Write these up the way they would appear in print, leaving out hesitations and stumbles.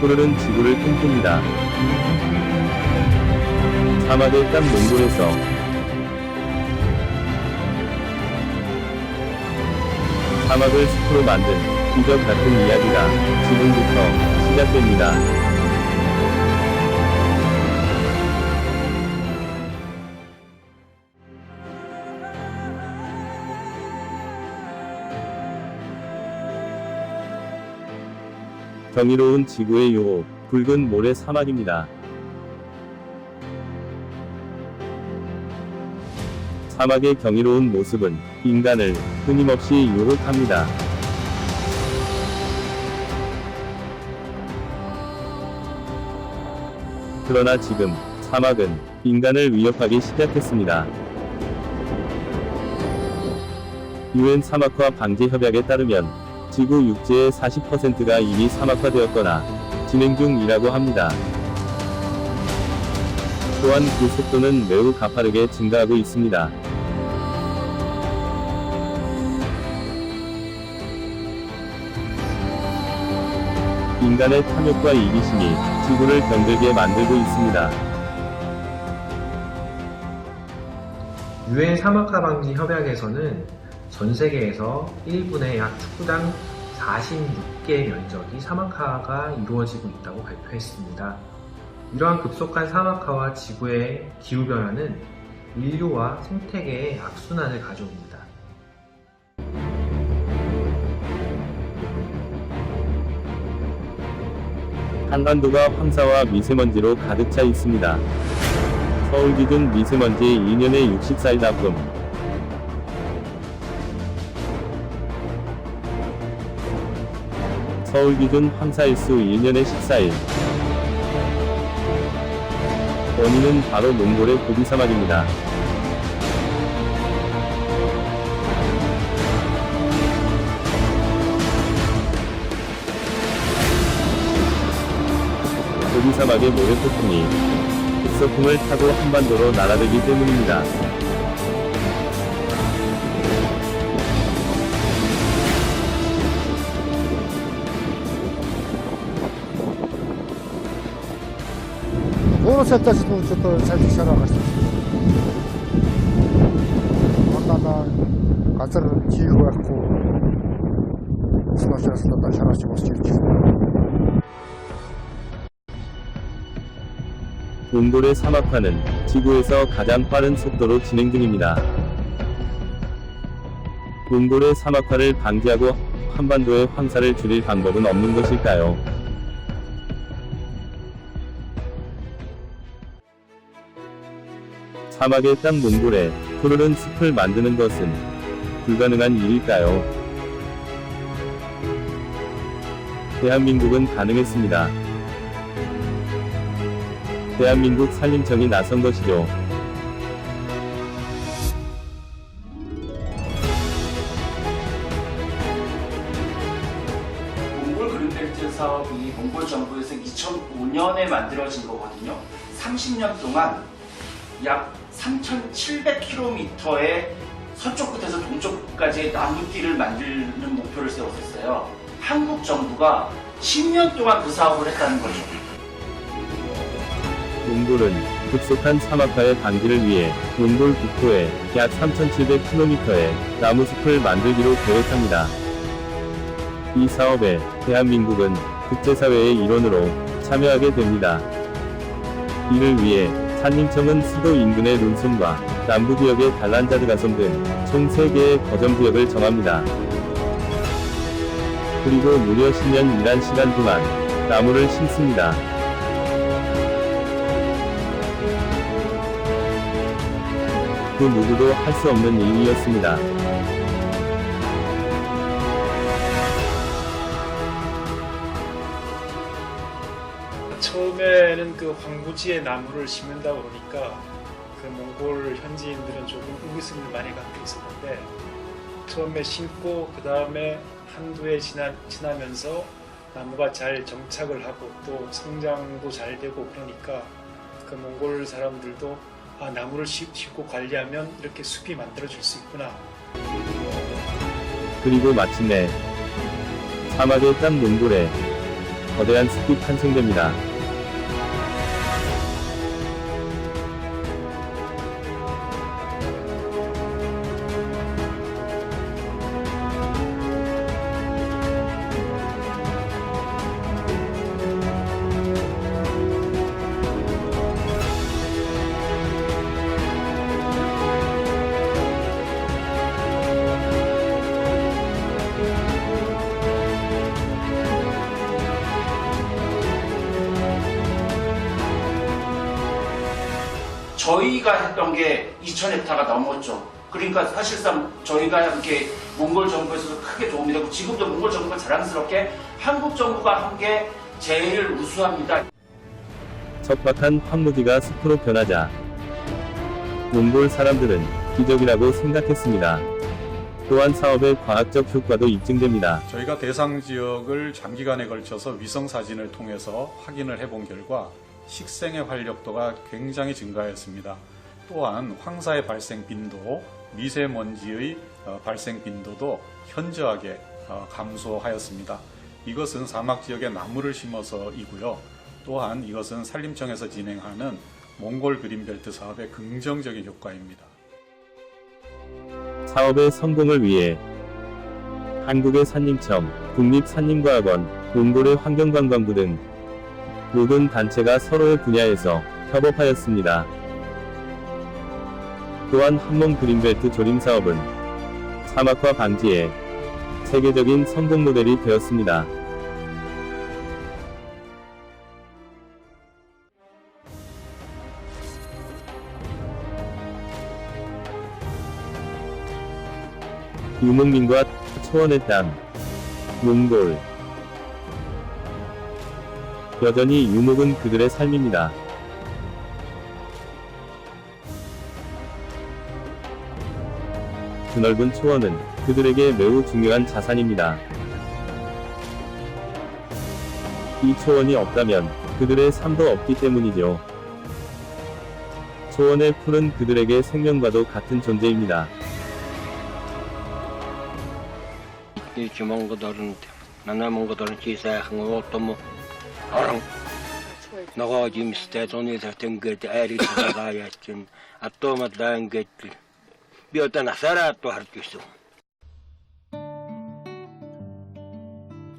푸르른 지구를 꿈꿉니다. 사막의 땅 몽골에서 사막을 숲으로 만든 기적 같은 이야기가 지금부터 시작됩니다. 경이로운 지구의 요호, 붉은 모래 사막입니다. 사막의 경이로운 모습은 인간을 끊임없이 유혹합니다. 그러나 지금 사막은 인간을 위협하기 시작했습니다. UN 사막화 방지 협약에 따르면 지구 육지의 40%가 이미 사막화되었거나 진행 중이라고 합니다. 또한 그 속도는 매우 가파르게 증가하고 있습니다. 인간의 탐욕과 이기심이 지구를 병들게 만들고 있습니다. 유엔 사막화 방지 협약에서는 전 세계에서 1분에 약 축구당 46개 면적이 사막화가 이루어지고 있다고 발표했습니다. 이러한 급속한 사막화와 지구의 기후변화는 인류와 생태계의 악순환을 가져옵니다. 한반도가 황사와 미세먼지로 가득 차 있습니다. 서울 기준 미세먼지 2년에 64일 나쁨. 서울 기준 황사일수 1년에 14일. 원인은 바로 몽골의 고비 사막입니다. 고비 사막의 모래폭풍이 북서풍을 타고 한반도로 날아들기 때문입니다. 도로세트에서도 저도 살짝 살아갔어요. ondan қазір түйіп 갖고 станциясында да шарасы бос жүріп 몽골의 사막화는 지구에서 가장 빠른 속도로 진행 중입니다. 몽골의 사막화를 방지하고 한반도의 황사를 줄일 방법은 없는 것일까요? 사막의 땅 몽골에 푸르른 숲을 만드는 것은 불가능한 일일까요? 대한민국은 가능했습니다. 대한민국 산림청이 나선 것이죠. 몽골 그린벨트 사업이 몽골 정부에서 2005년에 만들어진 거거든요. 30년 동안 약 3,700km의 서쪽 끝에서 동쪽 끝까지 나무길을 만드는 목표를 세웠었어요. 한국 정부가 10년 동안 그 사업을 했다는 거죠. 몽골은 급속한 사막화의 방지를 위해 몽골 국토에 약 3,700km의 나무숲을 만들기로 계획합니다. 이 사업에 대한민국은 국제사회의 일원으로 참여하게 됩니다. 이를 위해 산림청은 수도 인근의 논송과 남부지역의 달란자드가섬 등 총 3개의 거점구역을 정합니다. 그리고 무려 10년 일한 시간 동안 나무를 심습니다. 그 누구도 할 수 없는 일이었습니다. 처음에는 그 황부지에 나무를 심는다 그러니까 그 몽골 현지인들은 조금 의구심을 많이 갖고 있었는데 처음에 심고 그 다음에 한두 해 지나면서 나무가 잘 정착을 하고 또 성장도 잘 되고 그러니까 그 몽골 사람들도 나무를 심고 관리하면 이렇게 숲이 만들어질 수 있구나. 그리고 마침내 사막의 땅 몽골에 거대한 숲이 탄생됩니다. 저희가 했던 게 2,000헥타가 넘었죠. 그러니까 사실상 저희가 이렇게 몽골 정부에서도 크게 도움이 되고 지금도 몽골 정부가 자랑스럽게 한국 정부가 한 게 제일 우수합니다. 척박한 황무지가 숲으로 변하자 몽골 사람들은 기적이라고 생각했습니다. 또한 사업의 과학적 효과도 입증됩니다. 저희가 대상 지역을 장기간에 걸쳐서 위성 사진을 통해서 확인을 해본 결과 식생의 활력도가 굉장히 증가했습니다. 또한 황사의 발생 빈도, 미세먼지의 발생 빈도도 현저하게 감소하였습니다. 이것은 사막 지역에 나무를 심어서이고요. 또한 이것은 산림청에서 진행하는 몽골 그린벨트 사업의 긍정적인 효과입니다. 사업의 성공을 위해 한국의 산림청, 국립산림과학원, 몽골의 환경관광부 등 모든 단체가 서로의 분야에서 협업하였습니다. 또한 한몽 그린벨트 조림 사업은 사막화 방지에 세계적인 성공 모델이 되었습니다. 유목민과 초원의 땅, 몽골. 여전히 유목은 그들의 삶입니다. 드넓은 초원은 그들에게 매우 중요한 자산입니다. 이 초원이 없다면 그들의 삶도 없기 때문이죠. 초원의 풀은 그들에게 생명과도 같은 존재입니다. 이렇게 몽고들은 나나 몽고들은 기사한 거 또 어랑 너가 지금 스테이션에 같은 게 애리 찾아가야지 아토마다는 게 비었다 나사라 또 할 수 있어.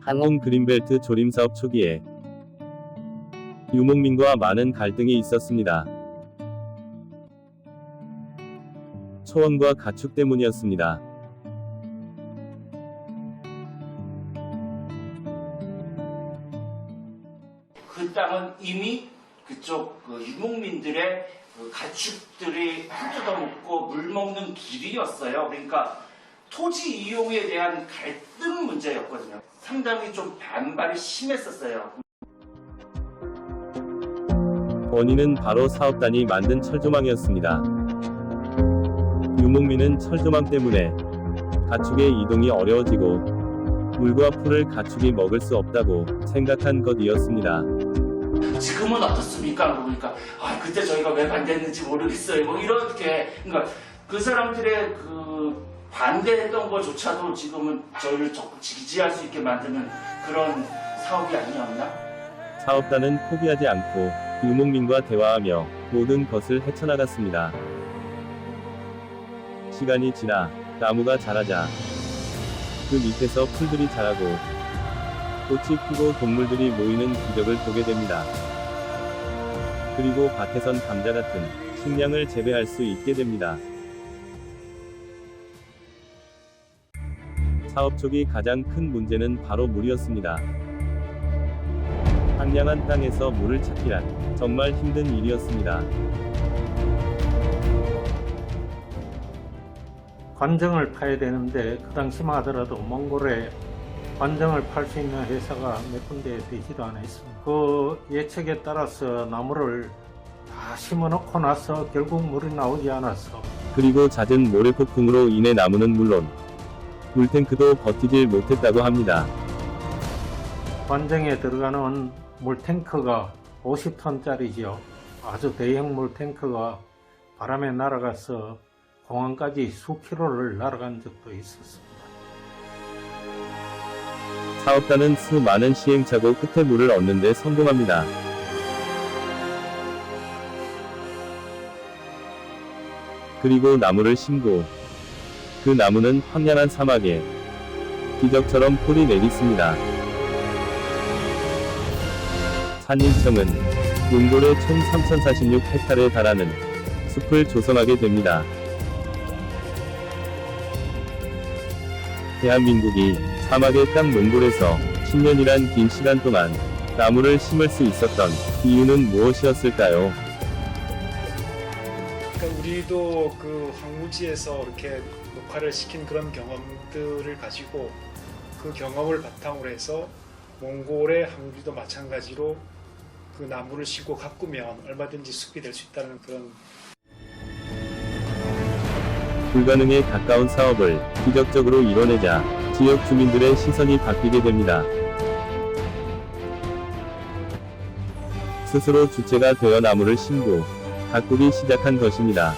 한몽 그린벨트 조림 사업 초기에 유목민과 많은 갈등이 있었습니다. 초원과 가축 때문이었습니다. 그 땅은 이미 그쪽 유목민들의 가축들이 뜯어먹고 물 먹는 길이었어요. 그러니까 토지 이용에 대한 갈등 문제였거든요. 상당히 좀 반발이 심했었어요. 원인은 바로 사업단이 만든 철조망이었습니다. 유목민은 철조망 때문에 가축의 이동이 어려워지고 물과 풀을 가축이 먹을 수 없다고 생각한 것이었습니다. 지금은 어떻습니까? 그러니까 그때 저희가 왜 반대했는지 모르겠어요. 뭐 이렇게 그러니까 그 사람들의 그 반대했던 것조차도 지금은 저희를 적극 지지할 수 있게 만드는 그런 사업이 아니었나? 사업단은 포기하지 않고 유목민과 대화하며 모든 것을 헤쳐나갔습니다. 시간이 지나 나무가 자라자 그 밑에서 풀들이 자라고 꽃이 피고 동물들이 모이는 기적을 보게 됩니다. 그리고 밭에선 감자 같은 식량을 재배할 수 있게 됩니다. 사업 초기 가장 큰 문제는 바로 물이었습니다. 황량한 땅에서 물을 찾기란 정말 힘든 일이었습니다. 관정을 파야 되는데 그 당시만 하더라도 몽골에 관정을 팔 수 있는 회사가 몇 군데 되지도 않았습니다. 그 예측에 따라서 나무를 다 심어놓고 나서 결국 물이 나오지 않았어. 그리고 잦은 모래폭풍으로 인해 나무는 물론 물탱크도 버티질 못했다고 합니다. 관정에 들어가는 물탱크가 50톤짜리죠. 아주 대형 물탱크가 바람에 날아가서 공항까지 수킬로를 날아간 적도 있었습니다. 사업단은 수많은 시행착오 끝에 물을 얻는 데 성공합니다. 그리고 나무를 심고 그 나무는 황량한 사막에 기적처럼 뿌리 내딛습니다. 산인청은 몽골의 총 3046헥타르에 달하는 숲을 조성하게 됩니다. 대한민국이 사막의 땅 몽골에서 10년이란 긴 시간 동안 나무를 심을 수 있었던 이유는 무엇이었을까요? 그러니까 우리도 그 황무지에서 이렇게 녹화를 시킨 그런 경험들을 가지고 그 경험을 바탕으로 해서 몽골의 황무지도 마찬가지로 그 나무를 심고 가꾸면 얼마든지 숲이 될 수 있다는 그런 불가능에 가까운 사업을 기적적으로 이뤄내자 지역 주민들의 시선이 바뀌게 됩니다. 스스로 주체가 되어 나무를 심고 가꾸기 시작한 것입니다.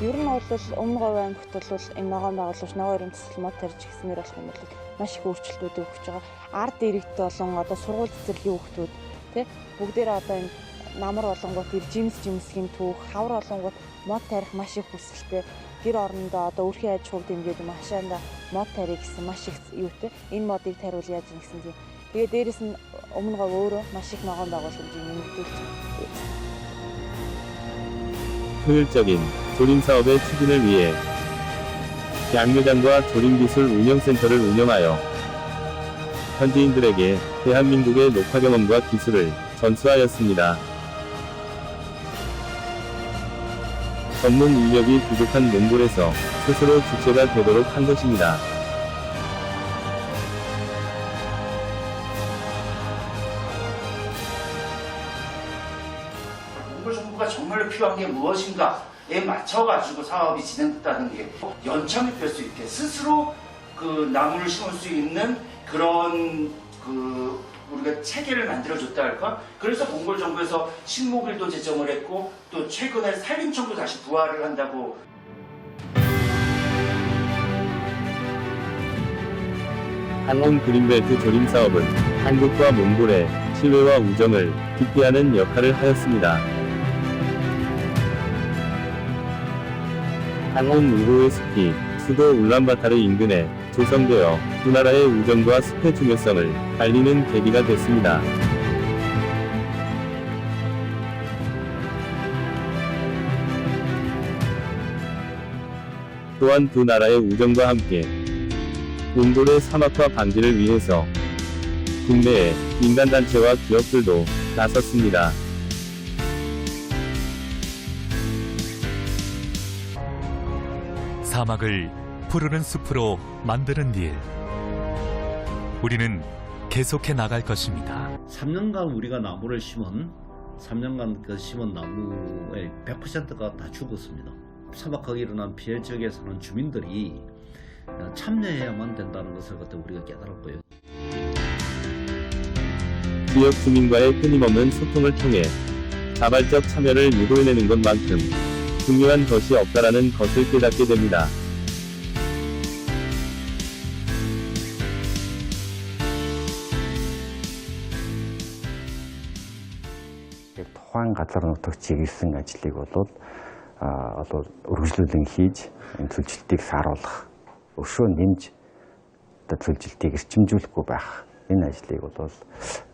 Ер нь бол өмнө говь аймагт бол энэ ногоон байгуулагч ногоон өрийн цэцлэмот тарьж гиснээр болох юм бол маш их өөрчлөлтүүд өгч байгаа. Ард иргэд болон одоо сургууль цэцэрлэгийн хүүхдүүд тий бүгдээрээ одоо энэ намар болонгууд жимсгийн түүх, хавар болонгууд мод тарих маш их хүсэлтэй. Гэр орондоо одоо өрхийн аж ахуйг дэмжиж машаанда мод тарих гэсэн маш их юутэй. Энэ модыг тариул яаж гэсэн тийм. Тэгээ дээрэс нь өмнө говь өөрөө маш их ногоон байгуулагчийг нэмэгдүүлж 효율적인 조림 사업의 추진을 위해 양묘장과 조림기술 운영센터를 운영하여 현지인들에게 대한민국의 녹화 경험과 기술을 전수하였습니다. 전문 인력이 부족한 몽골에서 스스로 주체가 되도록 한 것입니다. 몽골 정부가 정말로 필요한 게 무엇인가에 맞춰가지고 사업이 진행됐다는 게 연참이 될 수 있게 스스로 그 나무를 심을 수 있는 그런 우리가 체계를 만들어줬다 할까? 그래서 몽골 정부에서 식목일도 제정을 했고 또 최근에 산림청도 다시 부활을 한다고. 한온 그린벨트 조림 사업은 한국과 몽골의 신뢰와 우정을 깊게 하는 역할을 하였습니다. 한온 우호의 숲이 수도 울란바타르 인근에 조성되어 두 나라의 우정과 숲의 중요성을 알리는 계기가 됐습니다. 또한 두 나라의 우정과 함께 몽골의 사막화 방지를 위해서 국내의 민간단체와 기업들도 나섰습니다. 사막을 푸르른 숲으로 만드는 일. 우리는 계속해 나갈 것입니다. 3년간 우리가 나무를 심은 3년간 그 심은 나무의 100%가 다 죽었습니다. 사막하게 일어난 피해 지역에 사는 주민들이 참여해야만 된다는 것을 그때 우리가 깨달았고요. 지역 주민과의 끊임없는 소통을 통해 자발적 참여를 유도해내는 것만큼 중요한 것이 없다라는 것을 깨닫게 됩니다. тухайн газар нутагт чиглэсэн ажлыг бол үргэлжлүүлэн хийж энэ төлжилтийг сааруулах, өшөө нэмж төлжилтийг эрчимжүүлэхгүй байх. Энэ ажлыг бол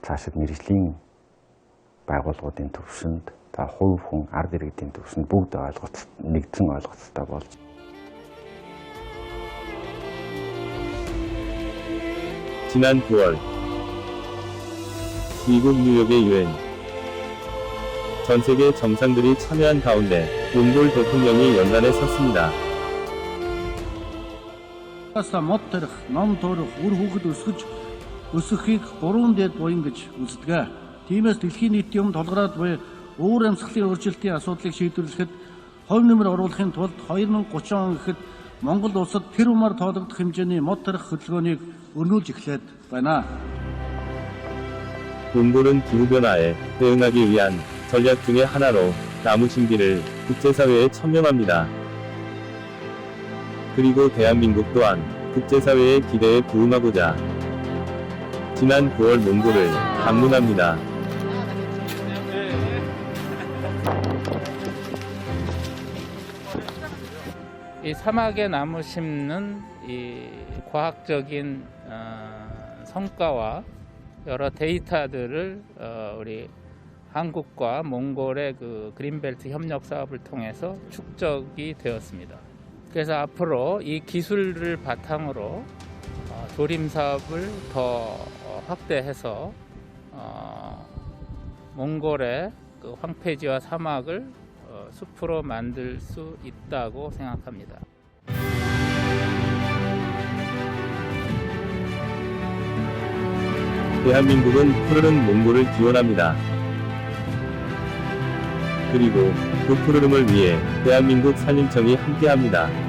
цаашид мэргэжлийн байгууллагуудын төвшөнд, хувь хүн, ард иргэдийн төвшөнд бүгд нэгдсэн ойлголцтой болж. 지난 9월 미국 뉴욕의 유엔 전 세계 정상들이 참여한 가운데 몽골 대통령이 연단에 섰습니다. мод тарих, ном туурах, үр хүүхэд өсөхийг 3 дэд буян гэж үздэг. Тиймээс дэлхийн нийтийн өмнө толгороод буй өвөр амьсгалын өөрчлөлтийн асуудлыг шийдвэрлэхэд хувь нэмэр оруулахын тулд 2030 он гэхэд Монгол улсад тэр умаар тоологдох хэмжээний мод тарих хөдөлгөөнийг өрнүүлж эхлээд байна. 몽골은 기후변화에 대응하기 위한 전략 중의 하나로 나무 심기를 국제사회에 천명합니다. 그리고 대한민국 또한 국제사회의 기대에 부응하고자 지난 9월 몽골을 방문합니다. 이 사막에 나무 심는 이 과학적인 성과와 여러 데이터들을 우리 한국과 몽골의 그 그린벨트 협력 사업을 통해서 축적이 되었습니다. 그래서 앞으로 이 기술을 바탕으로 조림 사업을 더 확대해서 몽골의 그 황폐지와 사막을 숲으로 만들 수 있다고 생각합니다. 대한민국은 푸르른 몽골을 기원합니다. 그리고 그 푸르름을 위해 대한민국 산림청이 함께합니다.